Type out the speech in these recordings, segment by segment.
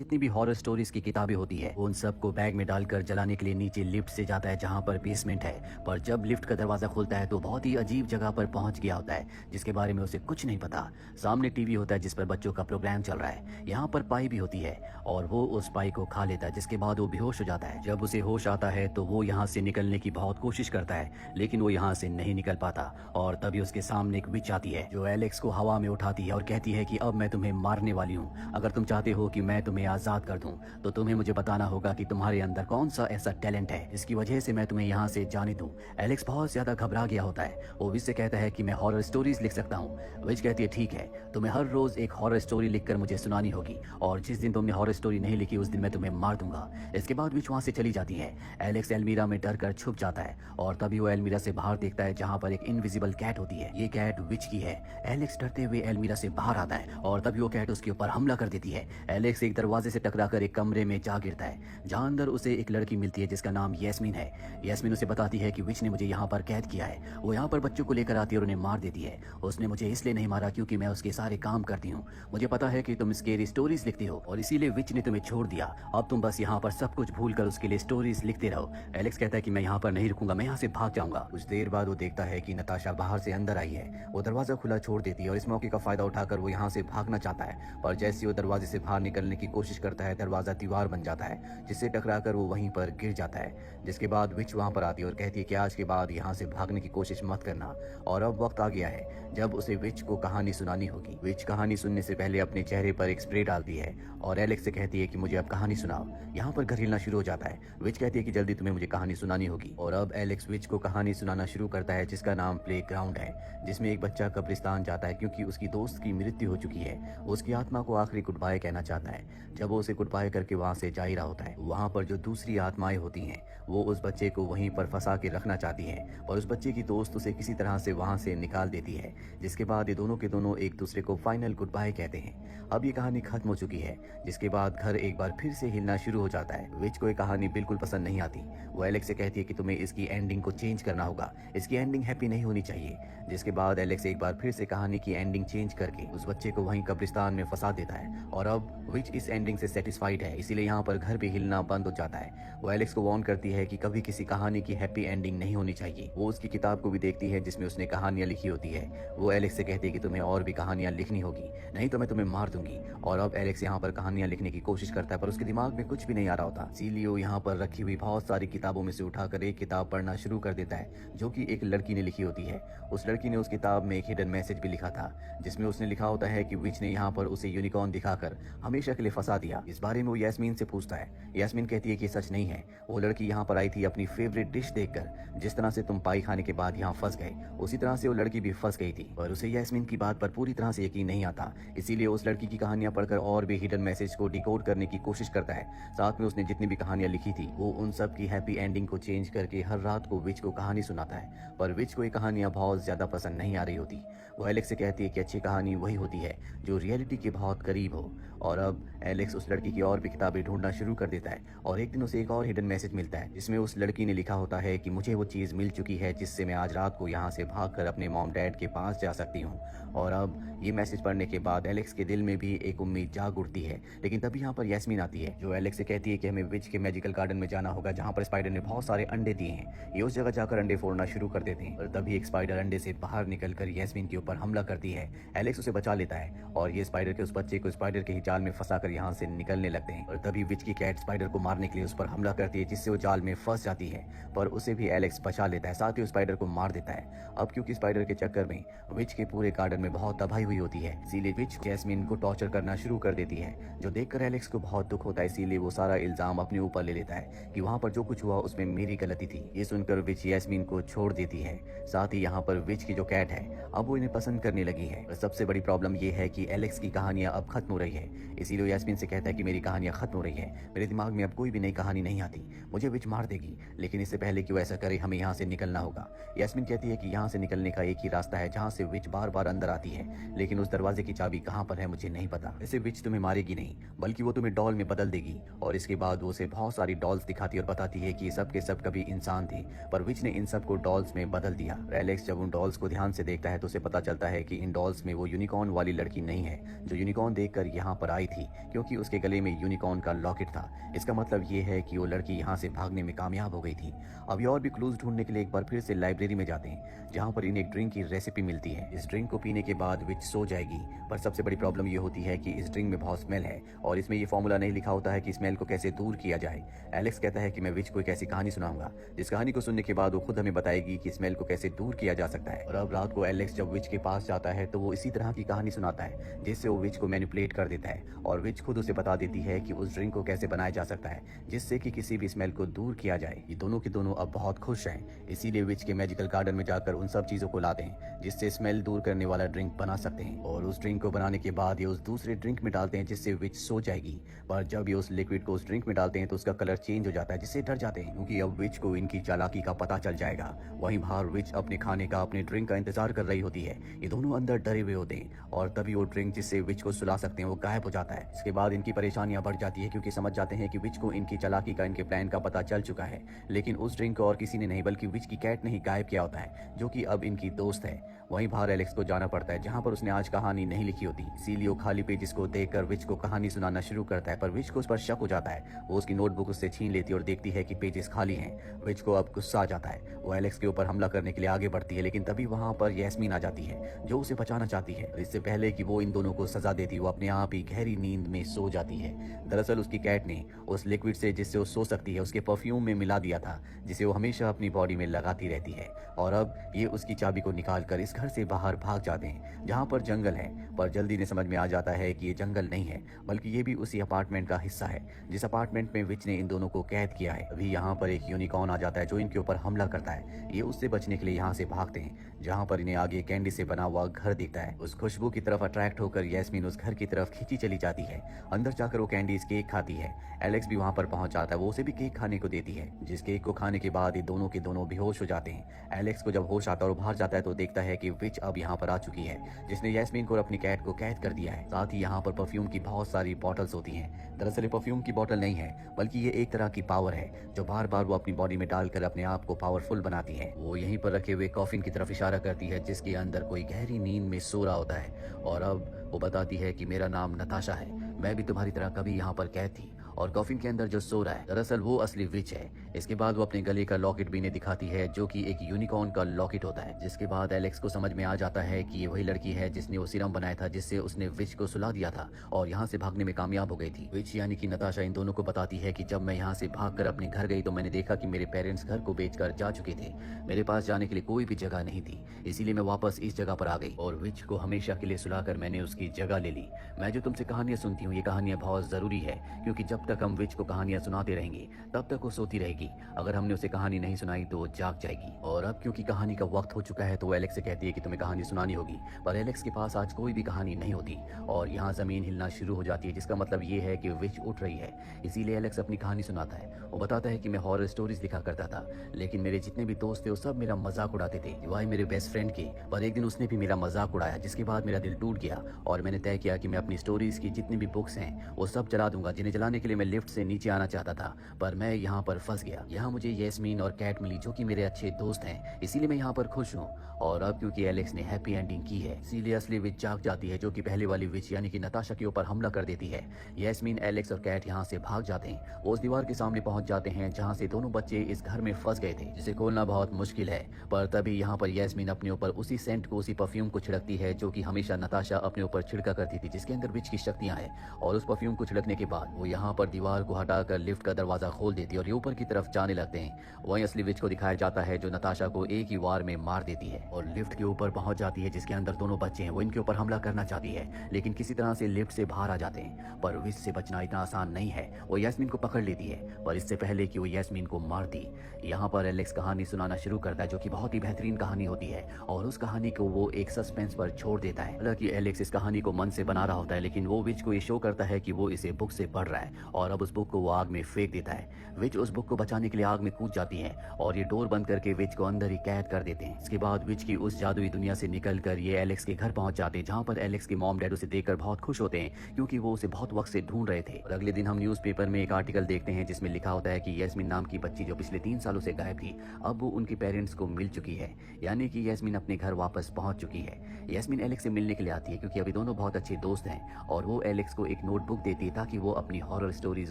जितनी भी horror stories की किताबें होती है वो उन सबको बैग में डालकर जलाने के लिए नीचे लिफ्ट से जाता है जहाँ पर बेसमेंट है। पर जब लिफ्ट का दरवाजा खुलता है तो बहुत ही अजीब जगह पर पहुंच गया होता है जिसके बारे में उसे कुछ नहीं पता। सामने टीवी होता है जिस पर बच्चों का प्रोग्राम चल रहा है। यहाँ पर पाई भी होती है और वो उस पाई को खा लेता है जिसके बाद वो बेहोश हो जाता है। जब उसे होश आता है तो वो यहाँ से निकलने की बहुत कोशिश करता है लेकिन वो यहाँ से नहीं निकल पाता। और तभी उसके सामने एक विच आती है जो एलेक्स को हवा में उठाती है और कहती है कि अब मैं तुम्हें मारने वाली हूँ। अगर तुम चाहते हो कि मैं तुम्हें आजाद कर दूं तो तुम्हें मुझे बताना होगा कि तुम्हारे अंदर कौन सा ऐसा टैलेंट है जिसकी वजह से मैं तुम्हें यहाँ से जाने दूं। एलेक्स बहुत ज्यादा घबरा गया होता है। वो विच से कहता है कि मैं हॉरर स्टोरीज लिख सकता हूँ। विच कहती है ठीक है, तुम्हें हर रोज एक हॉरर स्टोरी लिखकर मुझे सुनानी होगी और जिस दिन तुमने हॉरर स्टोरी नहीं लिखी उस दिन मैं तुम्हें मार दूंगा। इसके बाद विच वहाँ से चली जाती है। एलेक्स एल्मीरा में डर कर छुप जाता है और तभी वो एल्मीरा से बाहर देखता है जहाँ पर एक इनविजिबल कैट होती है। ये कैट विच की है। एलेक्स डरते हुए एल्मीरा से बाहर आता है और तभी वो कैट उसके ऊपर हमला कर देती है। एलेक्स एक दरवाजे से टकराकर एक कमरे में जा गिरता है जहां अंदर उसे एक लड़की मिलती है जिसका नाम यास्मीन है। यास्मीन उसे बताती है कि विच ने मुझे यहाँ पर कैद किया है। वो यहाँ पर बच्चों को लेकर आती है और उन्हें मार देती है। उसने मुझे इसलिए नहीं मारा क्योंकि मैं उसके सारे काम करती हूँ। मुझे पता है कि तुम स्केरी स्टोरीज लिखती हो और इसीलिए विच ने तुम्हें छोड़ दिया। अब तुम बस यहाँ पर सब कुछ भूल कर उसके लिए स्टोरीज लिखते रहो। एलेक्स कहता है कि मैं यहाँ पर नहीं रुकूंगा, मैं यहाँ से भाग जाऊंगा। कुछ देर बाद वो देखता है कि नताशा बाहर से अंदर आई है। वो दरवाजा खुला छोड़ देती है और इस मौके का फायदा उठाकर वो यहाँ से भागना चाहता है। पर जैसे वो दरवाजे से बाहर निकलने की कोशिश करता है दरवाजा दीवार बन जाता है जिससे टकराकर वो वहीं पर गिर जाता है। जिसके बाद विच वहां पर आती है और कहती है कि आज के बाद यहाँ से भागने की कोशिश मत करना और अब वक्त आ गया है जब उसे विच को कहानी सुनानी होगी। विच कहानी सुनने से पहले अपने चेहरे पर एक स्प्रे डालती है और एलेक्स से कहती है कि मुझे अब कहानी सुनाओ। यहाँ पर घर हिलना शुरू हो जाता है। विच कहती है कि जल्दी तुम्हें मुझे कहानी सुनानी होगी और अब एलेक्स विच को कहानी सुनाना शुरू करता है जिसका नाम प्ले ग्राउंड है, जिसमें एक बच्चा कब्रिस्तान जाता है क्योंकि उसकी दोस्त की मृत्यु हो चुकी है। उसकी आत्मा को आखिरी गुड बाय कहना चाहता है। जब वो उसे गुड बाय करके वहां से जा ही रहा होता है वहां पर जो दूसरी आत्माएं होती हैं वो उस बच्चे को वहीं पर फंसा के रखना चाहती हैं और उस बच्चे की दोस्त उसे किसी तरह से वहां से निकाल देती है। जिसके बाद ये दोनों के दोनों एक दूसरे को फाइनल गुड बाय कहते हैं। अब ये कहानी खत्म हो चुकी है जिसके बाद घर एक बार फिर से हिलना शुरू हो जाता है। विच को ये कहानी बिल्कुल पसंद नहीं आती। वो एलेक्स से कहती है कि तुम्हें इसकी एंडिंग को चेंज करना होगा, इसकी एंडिंग हैप्पी नहीं होनी चाहिए। जिसके बाद एलेक्स एक बार फिर से कहानी की एंडिंग चेंज करके उस बच्चे को वहीं कब्रिस्तान में फंसा देता है और अब विच इस एंडिंग से सेटिस्फाइड है, इसीलिए यहाँ पर घर भी हिलना बंद हो जाता है। वो एलेक्स को वार्न करती है कि कभी किसी कहानी की हैप्पी एंडिंग नहीं होनी चाहिए। वो उसकी किताब को भी देखती है जिसमें उसने कहानियां लिखी होती है। वो एलेक्स से कहती है कि तुम्हें और भी कहानियां लिखनी होगी, नहीं तो मैं तुम्हें मार दूंगी। और अब एलेक्स यहाँ पर कहानियां लिखने की कोशिश करता है पर उसके दिमाग में कुछ भी नहीं आ रहा होता। इसीलिए वो यहाँ पर रखी हुई बहुत सारी किताबों में से उठाकर एक किताब पढ़ना शुरू कर देता है जो कि एक लड़की ने लिखी होती है। उस लड़की ने उस किताब में एक हिडन मैसेज भी लिखा था जिसमें उसने लिखा होता है कि विच ने यहाँ पर उसे यूनिकॉर्न दिखाकर हमेशा के लिए फंसा दिया। इस बारे में वो यास्मीन से पूछता है। यास्मीन कहती है कि सच नहीं है, वो लड़की यहाँ पर आई थी अपनी फेवरेट डिश देखकर। जिस तरह से तुम पाई खाने के बाद यहाँ फंस गए उसी तरह से वो लड़की भी फंस गई थी पर उसे यास्मीन की बात पर पूरी तरह से यकीन नहीं आता। इसीलिए उस लड़की की कहानियां पढ़कर और भी हिडन मैसेज को डिकोड करने की कोशिश करता है। साथ में उसने जितनी भी कहानियां लिखी थी वो उन सब की हैप्पी एंडिंग को चेंज करके हर रात को विच को कहानी सुनाता है। पर विच को ये कहानियां बहुत ज्यादा पसंद नहीं आ रही होती। वो एलेक्स से कहती है कि अच्छी कहानी वही होती है जो रियलिटी के बहुत करीब हो। और अब एलेक्स उस लड़की की और भी किताबें ढूंढना शुरू कर देता है और एक दिन उसे एक और हिडन मैसेज मिलता है जिसमें उस लड़की ने लिखा होता है कि मुझे वो चीज मिल चुकी है जिससे मैं आज रात को यहाँ से भागकर अपने मॉम डैड के पास जा सकती हूँ। और अब ये मैसेज पढ़ने के बाद एलेक्स के दिल में भी एक उम्मीद जाग उठती है। लेकिन तभी यहाँ पर यास्मीन आती है जो एलेक्स से कहती है कि हमें विच के मैजिकल गार्डन में जाना होगा जहाँ पर स्पाइडर ने बहुत सारे अंडे दिए हैं। ये उस जगह जाकर अंडे फोड़ना शुरू कर देते हैं और तभी एक स्पाइडर अंडे से बाहर निकलकर यास्मीन के ऊपर हमला करती है। एलेक्स उसे बचा लेता है और ये स्पाइडर के उस बच्चे को स्पाइडर के ही जाल में फंसाकर यहाँ से निकलने लगते हैं। और तभी विच की कैट स्पाइडर को मारने के लिए उस पर हमला करती है जिससे वो जाल में फंस जाती है पर उसे भी एलेक्स बचा लेता है, साथ ही उस स्पाइडर को मार देता है। अब क्योंकि स्पाइडर के चक्कर में विच के पूरे गार्डन में बहुत तबाही हुई होती है इसीलिए विच जैस्मीन को टॉर्चर करना शुरू कर देती है जो देखकर एलेक्स को बहुत दुख होता है। इसीलिए वो सारा इल्जाम अपने ऊपर ले लेता है कि वहाँ पर जो कुछ हुआ उसमें मेरी गलती थी। ये सुनकर विच जैस्मीन को छोड़ देती है। साथ ही यहाँ पर विच की जो कैट है अब वो इन्हें पसंद करने लगी है। और सबसे बड़ी प्रॉब्लम ये है कि एलेक्स की कहानियां अब खत्म हो रही है। इसीलिए यास्मीन से कहता है कि मेरी कहानियां खत्म हो रही है, मेरे दिमाग में अब कोई भी नई कहानी नहीं आती, मुझे विच मार देगी। लेकिन इससे पहले कि वो ऐसा करे हमें यहाँ से निकलना होगा। यास्मीन कहती है कि यहाँ से निकलने का एक ही रास्ता है जहाँ से विच बार बार अंदर आती है, लेकिन उस दरवाजे की चाबी कहाँ पर है मुझे नहीं पता। ऐसे विच तुम्हें मारेगी नहीं बल्कि वो तुम्हें डॉल में बदल देगी। और इसके बाद वो उसे बहुत सारी डॉल्स दिखाती और बताती है कि सब के सब कभी इंसान थे पर विच ने इन सब को डॉल्स में बदल दिया। एलेक्स जब उन डॉल्स को ध्यान से देखता है तो उसे पता चलता है कि इन डॉल्स में वो यूनिकॉर्न वाली लड़की नहीं है जो यूनिकॉर्न देखकर यहाँ पर आई थी क्योंकि उसके गले में यूनिकॉर्न का लॉकेट था। इसका मतलब ये है कि वो लड़की यहाँ से भागने में कामयाब हो गई थी। अभी और भी क्लूज ढूंढने के लिए एक बार फिर से लाइब्रेरी में जाते हैं, जहाँ पर इन्हें एक ड्रिंक की रेसिपी मिलती है। इस ड्रिंक को पीने के बाद विच सो जाएगी, पर सबसे बड़ी प्रॉब्लम ये होती है कि इस ड्रिंक में बहुत स्मेल है और इसमें ये फॉर्मूला नहीं लिखा होता है कि स्मेल को कैसे दूर किया जाए। एलेक्स कहता है कि मैं विच को एक ऐसी कहानी सुनाऊंगा जिस कहानी को सुनने के बाद वो खुद हमें बताएगी कि स्मेल को कैसे दूर किया जा सकता है। और अब रात को एलेक्स जब विच के पास जाता है तो वो इसी तरह की कहानी सुनाता है, जिससे वो विच को मैनिपुलेट कर देता है और विच खुद उसे बता देती है कि उस ड्रिंक को कैसे बनाया जा सकता है जिससे कि किसी भी स्मेल को दूर किया जाए। ये दोनों के दोनों अब बहुत खुश हैं, इसीलिए विच के मैजिकल गार्डन में जाकर उन सब चीजों को लाते हैं जिससे स्मेल दूर करने वाला ड्रिंक बना सकते हैं। और उस ड्रिंक को बनाने के बाद ये उस दूसरे ड्रिंक में डालते हैं जिससे विच सो जाएगी। पर जब ये उस लिक्विड को उस ड्रिंक में डालते हैं तो उसका कलर चेंज हो जाता है, जिससे डर जाते हैं क्योंकि अब विच को इनकी चालाकी का पता चल जाएगा। वहीं बाहर विच अपने खाने का, अपने ड्रिंक का इंतजार कर रही होती है। ये दोनों अंदर डरे हुए होते हैं और तभी वो ड्रिंक जिससे विच को सुला सकते हैं वो गायब हो जाता है। इसके बाद इनकी परेशानियां बढ़ जाती है क्योंकि समझ जाते हैं कि विच को इनकी चालाकी का, इनके प्लान का पता चल चुका है। लेकिन उस ड्रिंक को और किसी ने नहीं बल्कि विच की कैट ने ही गायब किया होता है, जो कि अब इनकी दोस्त है। वहीं बाहर एलेक्स को जाना पड़ता है जहां पर उसने आज कहानी नहीं लिखी होती, इसीलिए वो खाली पेजेस को देखकर विच को कहानी सुनाना शुरू करता है। पर विच को उस पर शक हो जाता है। वो उसकी नोटबुक उससे छीन लेती है और देखती है कि पेजेस खाली हैं। विच को अब गुस्सा आ जाता है। वो एलेक्स के ऊपर हमला करने के लिए आगे बढ़ती है, लेकिन तभी वहां पर यैस्मीन आ जाती है जो उसे बचाना चाहती है। इससे पहले कि वो इन दोनों को सजा देती, वो अपने आप ही गहरी नींद में सो जाती है। दरअसल उसकी कैट ने उस लिक्विड से जिससे वो सो सकती है उसके परफ्यूम में मिला दिया था, जिसे वो हमेशा अपनी बॉडी में लगाती रहती है। और अब ये उसकी चाबी को निकाल कर इस घर से बाहर भाग जाते हैं जहाँ पर जंगल है। पर जल्दी ने समझ में आ जाता है कि ये जंगल नहीं है बल्कि ये भी उसी अपार्टमेंट का हिस्सा है जिस अपार्टमेंट में विच ने इन दोनों को कैद किया है। अभी यहाँ पर एक यूनिकॉर्न आ जाता है जो इनके ऊपर हमला करता है। ये उससे बचने के लिए यहाँ से भागते हैं जहाँ पर इन्हें आगे कैंडी से बना हुआ घर दिखता है। उस खुशबू की तरफ अट्रैक्ट होकर यैस्मीन उस घर की तरफ खींची चली जाती है। अंदर जाकर वो कैंडीज केक खाती है। एलेक्स भी वहाँ पर पहुंच जाता है, वो उसे भी केक खाने को देती है, जिस केक को खाने के बाद ये दोनों के दोनों बेहोश हो जाते हैं। एलेक्स को जब होश आता है और बाहर जाता है तो देखता है कि विच अब यहाँ पर आ चुकी है जिसने यैस्मीन को और अपनी कैट को कैद कर दिया है। साथ ही यहाँ पर परफ्यूम की बहुत सारी बॉटल्स होती हैं। दरअसल ये परफ्यूम की बॉटल नहीं है बल्कि ये एक तरह की पावर है जो बार बार वो अपनी बॉडी में डालकर अपने आप को पावरफुल बनाती है। वो यहीं पर रखे हुए कॉफिन की तरफ इशारा करती है जिसके अंदर कोई गहरी नींद में सो रहा होता है। और अब वो बताती है कि मेरा नाम नताशा है, मैं भी तुम्हारी तरह कभी यहाँ पर कैद थी। और कॉफिन के अंदर जो सो रहा है दरअसल वो असली विच है। इसके बाद वो अपने गले का लॉकेट भी इन्हें दिखाती है जो कि एक यूनिकॉर्न का लॉकेट होता है। जिसके बाद एलेक्स को समझ में आ जाता है कि ये वही लड़की है जिसने वो सीरम बनाया था जिससे उसने विच को सुला दिया था और यहाँ से भागने में कामयाब हो गई थी। विच यानी कि नताशा इन दोनों को बताती है कि जब मैं यहाँ से भागकर अपने घर गई तो मैंने देखा कि मेरे पेरेंट्स घर को बेचकर जा चुके थे। मेरे पास जाने के लिए कोई भी जगह नहीं थी, इसीलिए मैं वापस इस जगह पर आ गई और विच को हमेशा के लिए सुलाकर मैंने उसकी जगह ले ली। मैं जो तुमसे कहानियां सुनती हूँ ये कहानियां बहुत जरूरी है क्योंकि जब तक हम विच को कहानियां सुनाते रहेंगे तब तक वो सोती रहेगी। अगर हमने उसे कहानी नहीं सुनाई तो वो जाग जाएगी। और अब क्योंकि कहानी का वक्त हो चुका है तो वो एलेक्स से कहती है कि तुम्हें कहानी सुनानी होगी। पर एलेक्स के पास आज कोई भी कहानी नहीं होती और यहाँ जमीन हिलना शुरू हो जाती है जिसका मतलब ये है कि विच उठ रही है। इसीलिए एलेक्स अपनी कहानी सुनाता है। वो बताता है कि मैं हॉरर स्टोरीज लिखा करता था लेकिन मेरे जितने भी दोस्त थे वो सब मेरा मजाक उड़ाते थे, सिवाय मेरे बेस्ट फ्रेंड के। पर एक दिन उसने भी मेरा मजाक उड़ाया जिसके बाद मेरा दिल टूट गया और मैंने तय किया कि मैं अपनी स्टोरीज की जितनी भी बुक्स हैं वो सब जला दूंगा, जिन्हें जलाने के लिए मैं लिफ्ट से नीचे आना चाहता था। पर मैं यहाँ पर फंस गया। यहाँ मुझे यैस्मीन और कैट मिली जो कि मेरे अच्छे दोस्त हैं, इसीलिए मैं यहाँ पर खुश हूँ। और अब क्योंकि एलेक्स ने हैप्पी एंडिंग की है इसीलिए असली विच जाग जाती है जो कि पहले वाली विच यानी कि नताशा के ऊपर हमला कर देती है। यैस्मीन, एलेक्स और कैट यहाँ से भाग जाते हैं। वो उस दीवार के सामने पहुंच जाते हैं जहाँ से दोनों बच्चे इस घर में फंस गए थे जिसे खोलना बहुत मुश्किल है। पर तभी यहाँ पर यैस्मीन अपने ऊपर उसी सेंट को, उसी परफ्यूम को छिड़कती है जो कि हमेशा नताशा अपने ऊपर छिड़का करती थी जिसके अंदर विच की शक्तियां हैं। और उस परफ्यूम को छिड़कने के बाद वो यहाँ पर दीवार को हटाकर लिफ्ट का दरवाजा खोल देती है और ये ऊपर की तरफ जाने लगते हैं। वहीं असली विच को दिखाया जाता है जो नताशा को एक ही वार में मार देती है और लिफ्ट के ऊपर पहुंच जाती है जिसके अंदर दोनों बच्चे हैं। वो इनके ऊपर हमला करना चाहती है लेकिन किसी तरह से लिफ्ट से बाहर आ जाते हैं। पर विच से बचना इतना आसान नहीं है। वो यैस्मीन को पकड़ लेती है पर इससे पहले कि वो यैस्मीन को मार दी, यहाँ पर एलेक्स कहानी सुनाना शुरू करता है जो कि बहुत ही बेहतरीन कहानी होती है और उस कहानी को वो एक सस्पेंस पर छोड़ देता है। हालांकि एलेक्स इस कहानी को मन से बना रहा होता है लेकिन वो विच को ये शो करता है कि वो इसे बुक से पढ़ रहा है और अब उस बुक को वो आग में फेंक देता है। विच उस बुक को बचाने के लिए आग में कूद जाती है और ये डोर बंद करके विच को अंदर ही कैद कर देते हैं। इसके बाद विच की उस जादुई दुनिया से निकलकर ये एलेक्स के घर पहुंच जाते हैं, जहां पर एलेक्स के मॉम डैड उसे देखकर बहुत खुश होते हैं क्योंकि वो उसे बहुत वक्त से ढूंढ रहे थे। और अगले दिन हम न्यूज़पेपर में एक आर्टिकल देखते हैं जिसमें लिखा होता है कि यस्मीन नाम की बच्ची जो पिछले 3 सालों से गायब थी, अब वो उनके पेरेंट्स को मिल चुकी है, यानी कि यस्मीन अपने घर वापस पहुंच चुकी है। यस्मीन एलेक्स से मिलने के लिए आती है क्योंकि अभी दोनों बहुत अच्छे दोस्त हैं और वो एलेक्स को एक नोटबुक देती है ताकि वो अपनी हॉरर स्टोरीज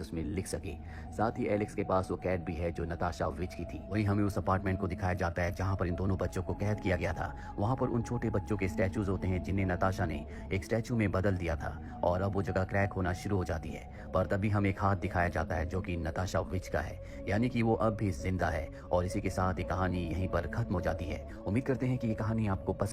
उसमें लिख सके। साथ ही एलेक्स के पास वो कैट भी है जो नताशा विच की थी। वहीं हमें उस अपार्टमेंट को दिखाया जाता है जहां पर इन दोनों बच्चों को कैद किया गया था। वहां पर उन छोटे बच्चों के स्टैचूज होते हैं जिन्हें नताशा ने एक स्टैचू में बदल दिया था और अब वो जगह क्रैक होना शुरू हो जाती है। पर तभी हमें एक हाथ दिखाया जाता है जो कि नताशा विच का है, यानी कि वो अब भी जिंदा है। और इसी के साथ ये कहानी यहीं पर खत्म हो जाती है। उम्मीद करते हैं कि ये कहानी आपको पसंद